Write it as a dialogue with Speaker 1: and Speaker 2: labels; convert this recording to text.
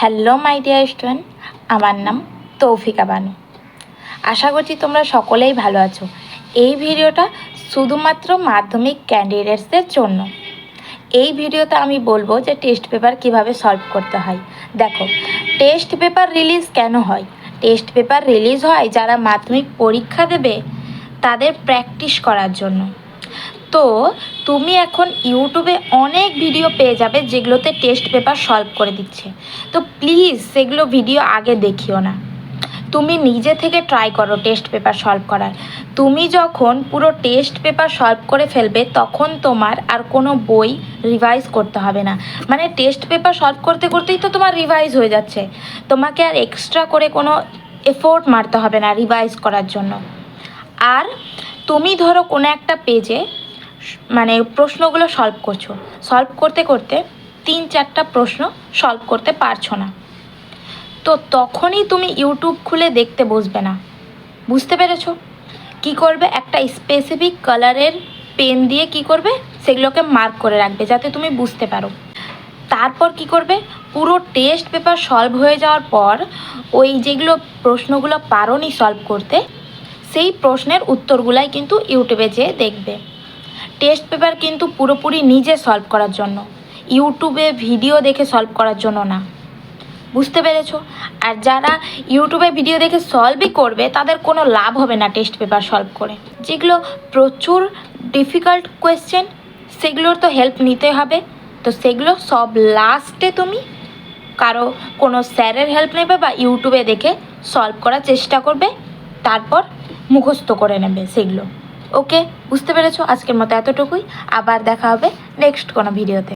Speaker 1: Hello my dear student, আমার নাম তৌফিকা বানু। আশা করছি তোমরা সকলেই ভালো আছো। এই ভিডিওটা শুধুমাত্র মাধ্যমিক ক্যান্ডিডেটসদের জন্য। এই ভিডিওতে আমি বলবো যে টেস্ট পেপার কিভাবে সলভ করতে হয়। দেখো, টেস্ট পেপার রিলিজ কেন হয়? টেস্ট পেপার রিলিজ হয় যারা মাধ্যমিক পরীক্ষা দেবে তাদের প্র্যাকটিস করার জন্য। তো তুমি এখন ইউটিউবে অনেক ভিডিও পেয়ে যাবে যেগুলোতে টেস্ট পেপার সলভ করে দিচ্ছে। তো প্লিজ সেগুলো ভিডিও আগে দেখিও না, তুমি নিজে থেকে ট্রাই করো টেস্ট পেপার সলভ করার। তুমি যখন পুরো টেস্ট পেপার সলভ করে ফেলবে তখন তোমার আর কোনো বই রিভাইজ করতে হবে না। মানে টেস্ট পেপার সলভ করতে করতেই তো তোমার রিভাইজ হয়ে যাচ্ছে, তোমাকে আর এক্সট্রা করে কোনো এফোর্ট মারতে হবে না রিভাইজ করার জন্য। আর তুমি ধরো কোনো একটা পেজে মানে প্রশ্নগুলো সলভ করছো, সলভ করতে করতে 3-4টা প্রশ্ন সলভ করতে পারছো না, তো তখনই তুমি ইউটিউব খুলে দেখতে বসবে না। বুঝতে পেরেছো? কি করবে, একটা স্পেসিফিক কালারের পেন দিয়ে কি করবে, সেগুলোকে মার্ক করে রাখবে যাতে তুমি বুঝতে পারো। তারপর কি করবে, পুরো টেস্ট পেপার সলভ হয়ে যাওয়ার পর ওই যেগুলো প্রশ্নগুলো পারোনি সলভ করতে, সেই প্রশ্নের উত্তরগুলাই কিন্তু ইউটিউবে যেয়ে দেখবে। টেস্ট পেপার কিন্তু পুরোপুরি নিজে সলভ করার জন্য, ইউটিউবে ভিডিও দেখে সলভ করার জন্য না। বুঝতে পেরেছো? আর যারা ইউটিউবে ভিডিও দেখে সলভই করবে তাদের কোনো লাভ হবে না টেস্ট পেপার সলভ করে। যেগুলো প্রচুর ডিফিকাল্ট কোয়েশ্চেন সেগুলোর তো হেল্প নিতে হবে, তো সেগুলো সব লাস্টে তুমি কারো কোনো স্যারের হেল্প নেবে বা ইউটিউবে দেখে সলভ করার চেষ্টা করবে, তারপর মুখস্থ করে নেবে সেগুলো। ওকে, বুঝতে পেরেছো? আজকের মতো এতটুকুই, আবার দেখা হবে নেক্সট কোনো ভিডিওতে।